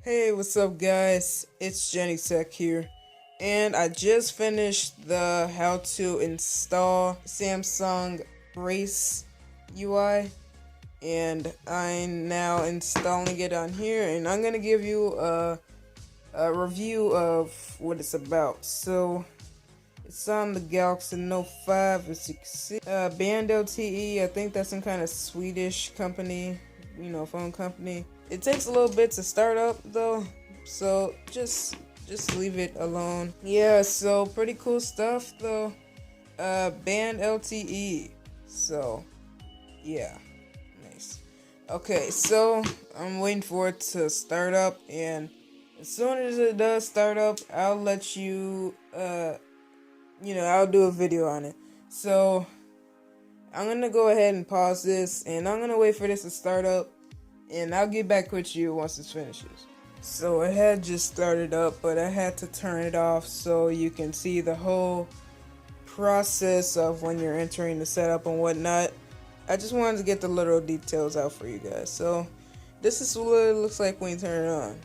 Hey, what's up guys? It's Jenny Tech here, and I just finished the how to install Samsung Race UI, and I'm now installing it on here, and I'm gonna give you a review of what it's about. So it's on the Galaxy Note 5, as you can see. Band LTE, I think that's some kind of Swedish company, phone company. It takes a little bit to start up though, so just leave it alone. Yeah, so pretty cool stuff though. Band LTE. So yeah, nice. Okay, so I'm waiting for it to start up, and as soon as it does start up, I'll let you I'll do a video on it. So I'm gonna go ahead and pause this, and I'm gonna wait for this to start up, and I'll get back with you once it finishes. So it had just started up, but I had to turn it off so you can see the whole process of when you're entering the setup and whatnot. I just wanted to get the little details out for you guys. So this is what it looks like when you turn it on,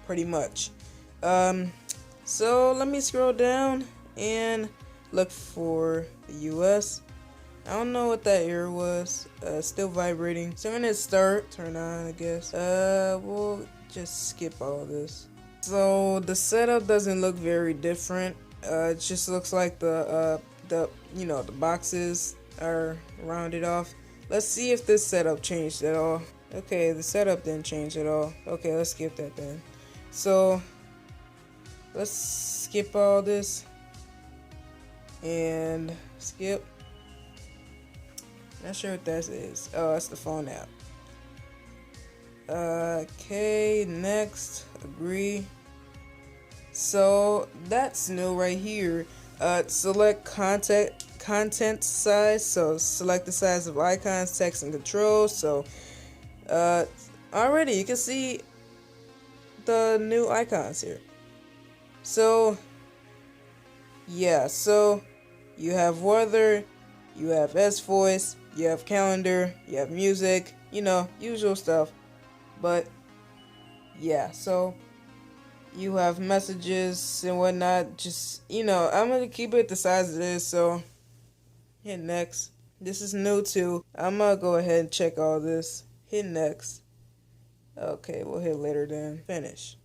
pretty much. So let me scroll down and look for the US. I don't know what that error was. Still vibrating. So I'm gonna start, turn on, I guess. We'll just skip all this. So the setup doesn't look very different. It just looks like the boxes are rounded off. Let's see if this setup changed at all. Okay, the setup didn't change at all. Okay, let's skip that then. So let's skip all this and skip. Not sure what that is. Oh, that's the phone app. Okay, next, agree. So that's new right here. Select content size. So select the size of icons, text, and controls. So already you can see the new icons here. So yeah, so you have weather, you have S-Voice, you have calendar, you have music, usual stuff. But yeah, so you have messages and whatnot. Just, I'm gonna keep it the size it is. So hit next. This is new too. I'm gonna go ahead and check all this. Hit next. Okay, we'll hit later then. Finish.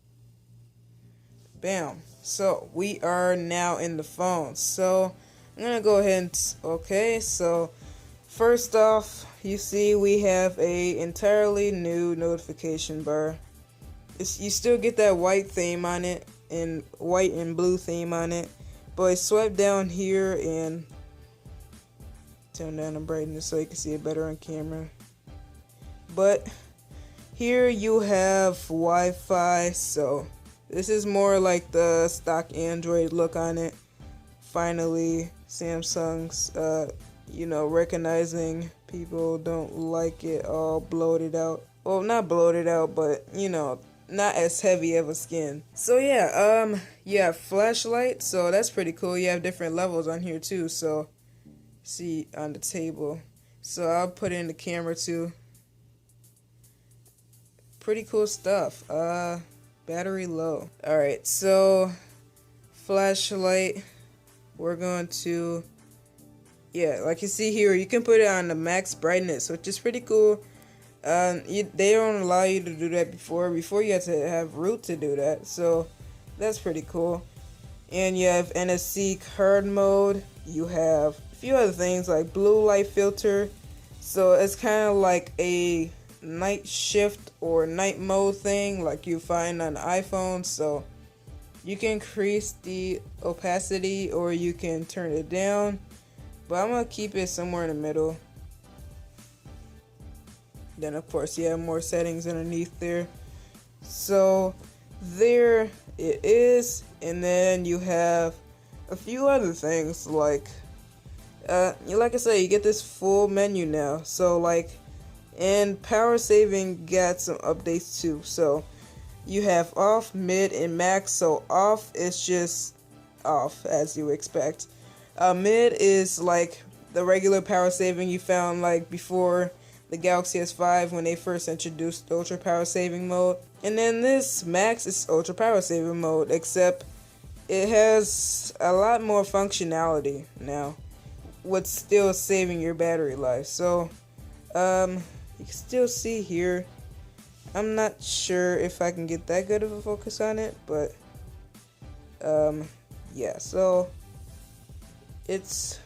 Bam. So we are now in the phone. So I'm gonna go ahead and okay. So first off, you see we have a entirely new notification bar. You still get that white theme on it, and white and blue theme on it, but swipe down here and turn down the brightness so you can see it better on camera. But here you have Wi-Fi, so this is more like the stock Android look on it. Finally, Samsung's recognizing people don't like it all bloated out. Well, not bloated out, but not as heavy of a skin. So yeah, you have flashlight, so that's pretty cool. You have different levels on here too, so see on the table. So I'll put in the camera too. Pretty cool stuff. Battery low. Alright, so flashlight, we're going to, like you see here, you can put it on the max brightness, which is pretty cool. They don't allow you to do that before you had to have root to do that, so that's pretty cool. And you have NFC card mode. You have a few other things like blue light filter, so it's kind of like a night shift or night mode thing like you find on the iPhone. So you can increase the opacity or you can turn it down, but I'm gonna keep it somewhere in the middle. Then of course you have more settings underneath there. So there it is, and then you have a few other things like I said, you get this full menu now. So and power saving got some updates too. So you have off, mid, and max. So off is just off as you expect. Mid is like the regular power saving you found before, the Galaxy S5 when they first introduced the ultra power saving mode. And then this Max is ultra power saving mode, except it has a lot more functionality now with still saving your battery life. So you can still see here, I'm not sure if I can get that good of a focus on it, but yeah, so it's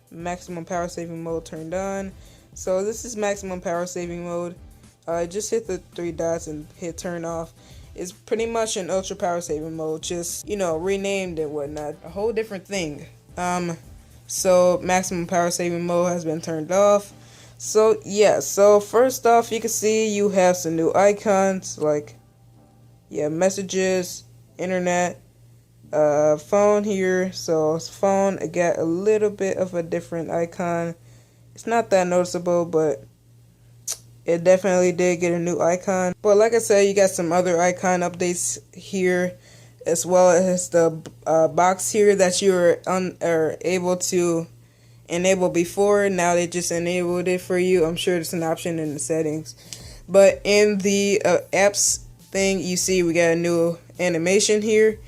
maximum power saving mode turned on. So this is maximum power saving mode. Just hit the 3 dots and hit turn off. It's pretty much an ultra power saving mode, just, you know, renamed and whatnot, a whole different thing. So maximum power saving mode has been turned off. So yeah, so first off, you can see you have some new icons like, yeah, messages, internet, phone here. So phone, it got a little bit of a different icon. It's not that noticeable, but it definitely did get a new icon. But like I said, you got some other icon updates here, as well as the box here that you were able to enable before. Now they just enabled it for you. I'm sure it's an option in the settings. But in the apps thing, you see we got a new animation here,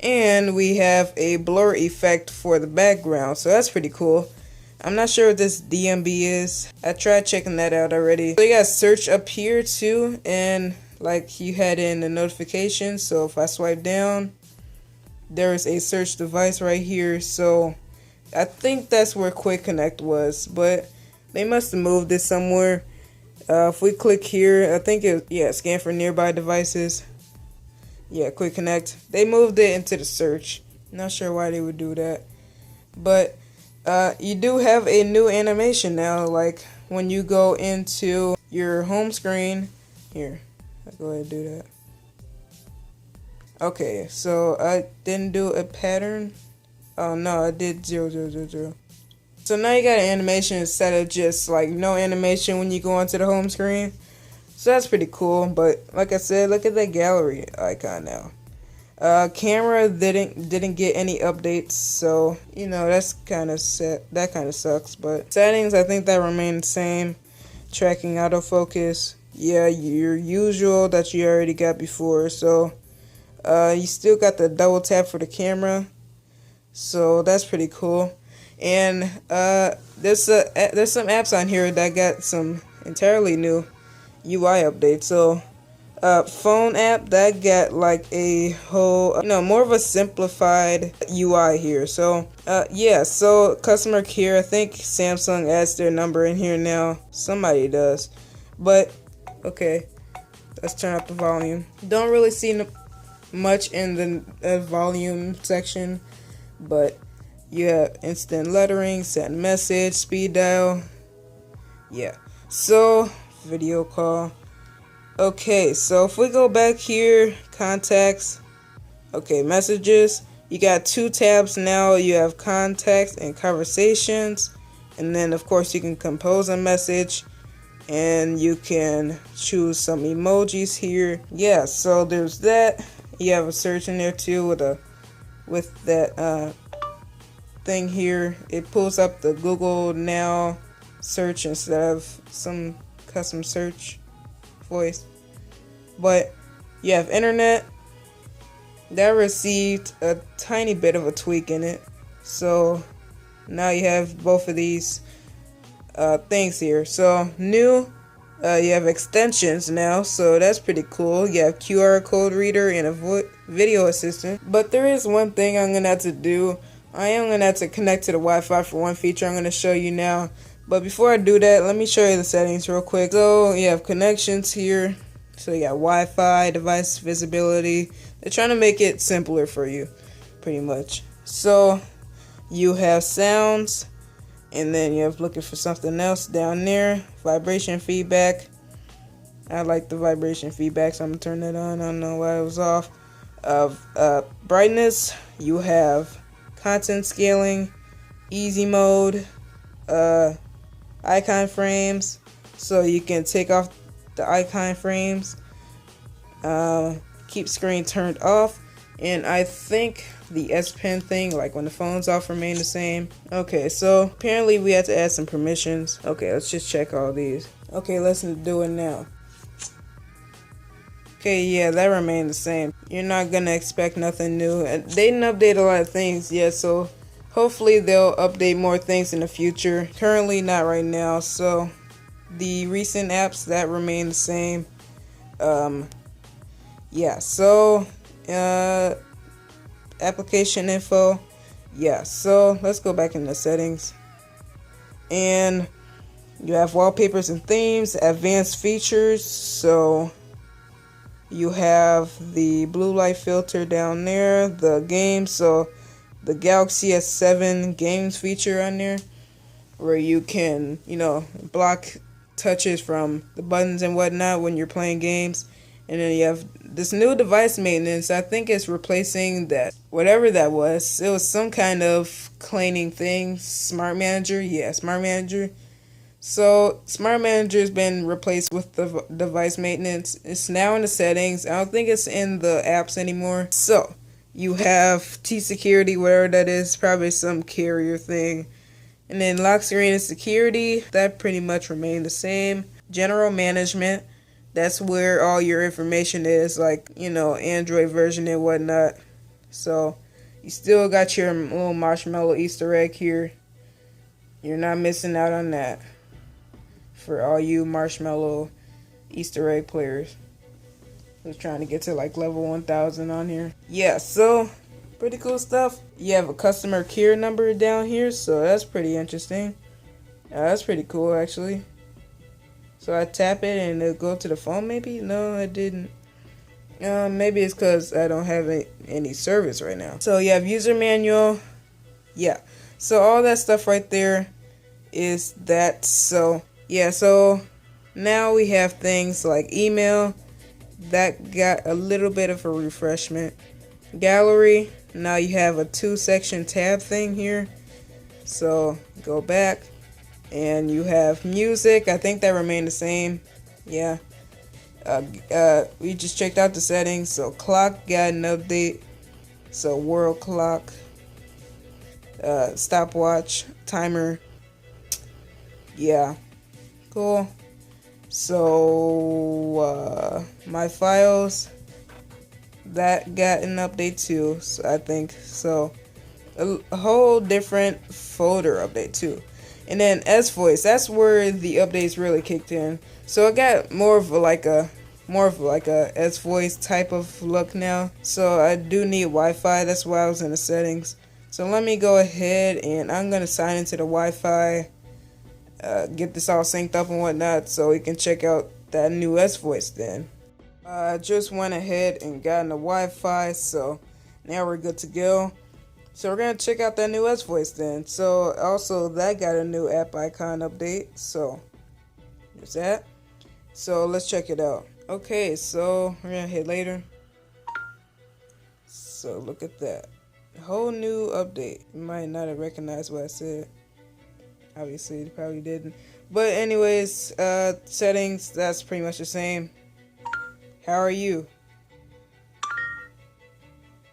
and we have a blur effect for the background. So that's pretty cool. I'm not sure what this DMB is. I tried checking that out already. So you got search up here too, and like you had in the notifications. So if I swipe down, there's a search device right here. So I think that's where Quick Connect was, but they must have moved it somewhere. If we click here, I think scan for nearby devices. Yeah, Quick Connect. They moved it into the search. Not sure why they would do that, but you do have a new animation now. Like when you go into your home screen, here, I'll go ahead and do that. Okay, so I didn't do a pattern. Oh no, I did 0, 0, 0, 0. So now you got an animation instead of just like no animation when you go onto the home screen. So that's pretty cool. But like I said, look at that gallery icon now. Camera didn't get any updates, so you know that's kind of set. That kind of sucks. But settings, I think that remain the same. Tracking autofocus, yeah, your usual that you already got before. So you still got the double tap for the camera. So that's pretty cool. And there's some apps on here that got some entirely new UI updates. So phone app that got like a whole, more of a simplified UI here. So yeah, so customer care, I think Samsung adds their number in here now. Somebody does. But okay, let's turn up the volume. Don't really see much in the volume section, but you have instant lettering, send message, speed dial. Yeah, so video call. Okay, so if we go back here, contacts, okay, messages, you got 2 tabs now. You have contacts and conversations, and then of course you can compose a message, and you can choose some emojis here. Yeah, so there's that. You have a search in there too with that thing here. It pulls up the Google Now search instead of some custom search voice. But you have internet that received a tiny bit of a tweak in it, so now you have both of these things here. So new, you have extensions now, so that's pretty cool. You have QR code reader and a video assistant. But there is one thing I'm gonna have to do. I am gonna have to connect to the Wi-Fi for one feature I'm gonna show you now. But before I do that, let me show you the settings real quick. So you have connections here. So you got Wi-Fi, device visibility. They're trying to make it simpler for you, pretty much. So you have sounds, and then you have looking for something else down there. Vibration feedback. I like the vibration feedback, so I'm gonna turn that on. I don't know why it was off. Brightness. You have content scaling, easy mode, icon frames, so you can take off the icon frames, keep screen turned off, And I think the S Pen thing, like when the phone's off, remain the same. Okay, so apparently we had to add some permissions. Okay, let's just check all these. Okay, let's do it now. Okay, yeah, that remained the same. You're not gonna expect nothing new. And they didn't update a lot of things yet, so hopefully they'll update more things in the future. Currently not right now, so the recent apps that remain the same. Yeah, so application info. Yeah, so let's go back into settings. And you have wallpapers and themes, advanced features. So you have the blue light filter down there, the games. So the Galaxy S7 games feature on there, where you can, block touches from the buttons and whatnot when you're playing games. And then you have this new device maintenance. I think it's replacing that, whatever that was. It was some kind of cleaning thing. Smart Manager. Yeah, Smart Manager. So, Smart Manager has been replaced with the device maintenance. It's now in the settings. I don't think it's in the apps anymore. So, you have T-Security, whatever that is. Probably some carrier thing. And then lock screen and security. That pretty much remained the same. General management. That's where all your information is, like, Android version and whatnot. So, you still got your little marshmallow Easter egg here. You're not missing out on that. For all you marshmallow Easter egg players. I was trying to get to like level 1000 on here. Yeah, so, pretty cool stuff. You have a customer care number down here, so that's pretty interesting. That's pretty cool, actually. So I tap it and it'll go to the phone maybe? No, I didn't. Maybe it's because I don't have any service right now. So you have user manual. Yeah. So all that stuff right there is that. So, yeah. So now we have things like email. That got a little bit of a refreshment. Gallery. Now you have a 2-section tab thing here. So go back. And you have music. I think that remained the same. Yeah. We just checked out the settings. So clock got an update. So world clock. Stopwatch. Timer. Yeah. Cool. So my files. That got an update too. So I think so. A whole different folder update too. And then S Voice, that's where the updates really kicked in. So I got more of like a S Voice type of look now. So I do need Wi-Fi. That's why I was in the settings. So let me go ahead and I'm gonna sign into the Wi-Fi. Get this all synced up and whatnot, so we can check out that new S Voice. Then I just went ahead and got in the Wi-Fi. So now we're good to go. So we're going to check out that new S Voice then. So also that got a new app icon update. So there's that. So let's check it out. Okay, so we're going to hit later. So look at that. A whole new update. You might not have recognized what I said. Obviously, you probably didn't. But anyways, settings, that's pretty much the same. How are you?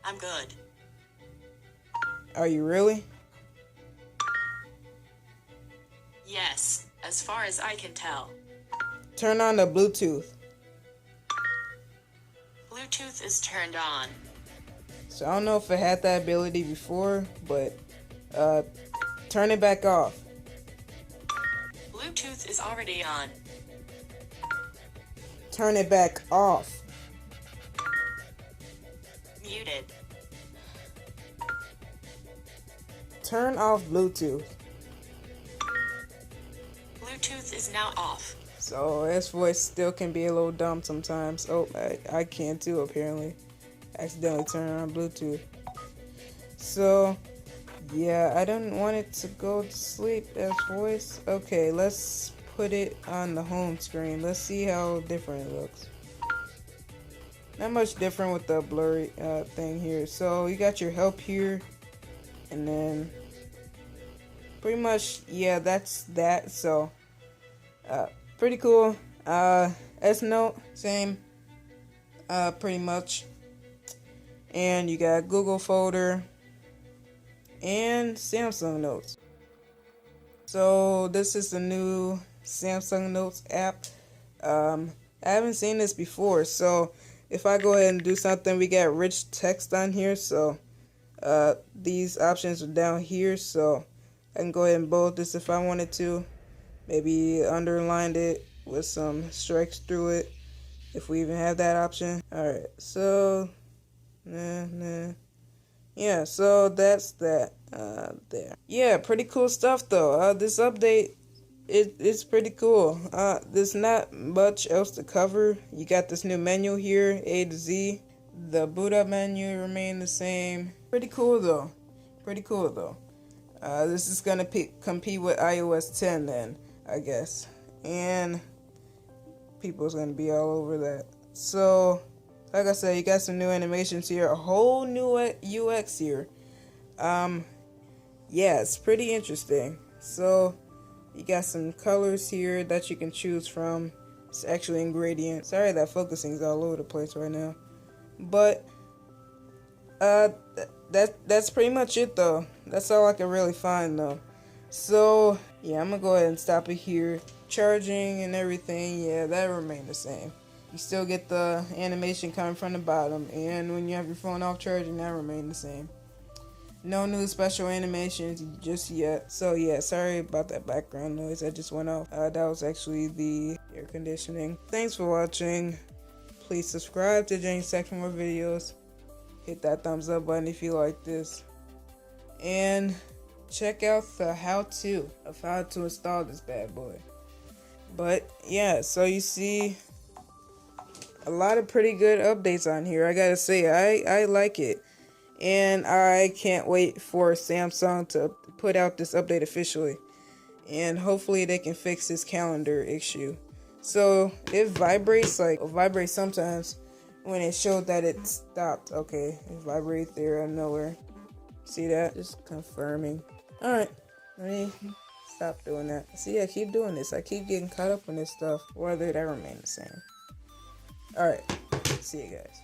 I'm good. Are you really? Yes, as far as I can tell. Turn on the Bluetooth. Bluetooth is turned on. So I don't know if it had that ability before, but turn it back off. Bluetooth is already on. Turn it back off. Muted. Turn off Bluetooth. Bluetooth is now off. So S Voice still can be a little dumb sometimes. Oh, I can too apparently. Accidentally turn on Bluetooth. So yeah, I don't want it to go to sleep, S Voice. Okay, let's put it on the home screen. Let's see how different it looks. Not much different with the blurry thing here. So you got your help here, and then pretty much, yeah, that's that. So pretty cool. S Note, same, pretty much. And you got Google folder and Samsung Notes. So this is the new Samsung Notes app. I haven't seen this before, so if I go ahead and do something, we got rich text on here, so these options are down here, so I can go ahead and bold this if I wanted to. Maybe underlined it with some strikes through it, if we even have that option. Alright, so yeah, so that's that there. Yeah, pretty cool stuff though. This update, it's pretty cool. There's not much else to cover. You got this new menu here, A to Z. The boot up menu remain the same. Pretty cool though. Pretty cool though. This is gonna compete with iOS 10 then, I guess. And people's gonna be all over that. So, like I said, you got some new animations here, a whole new UX here. Yeah, it's pretty interesting. So, you got some colors here that you can choose from. It's actually in gradient. Sorry that focusing's all over the place right now. But, that's pretty much it though. That's all I can really find though. So, yeah, I'm gonna go ahead and stop it here. Charging and everything, yeah, that remained the same. You still get the animation coming from the bottom, and when you have your phone off charging, that remained the same. No new special animations just yet. So yeah, sorry about that background noise that just went off. That was actually the air conditioning. Thanks for watching. Please subscribe to James Tech for more videos. Hit that thumbs up button if you like this. And check out the how-to of how to install this bad boy. But yeah, so you see a lot of pretty good updates on here. I gotta say, I like it. And I can't wait for Samsung to put out this update officially. And hopefully they can fix this calendar issue. So it vibrates sometimes when it showed that it stopped. Okay, it vibrates there out of nowhere. See that? Just confirming. Alright, let me stop doing that. See, I keep doing this. I keep getting caught up on this stuff. Whether that remain the same. Alright, see you guys.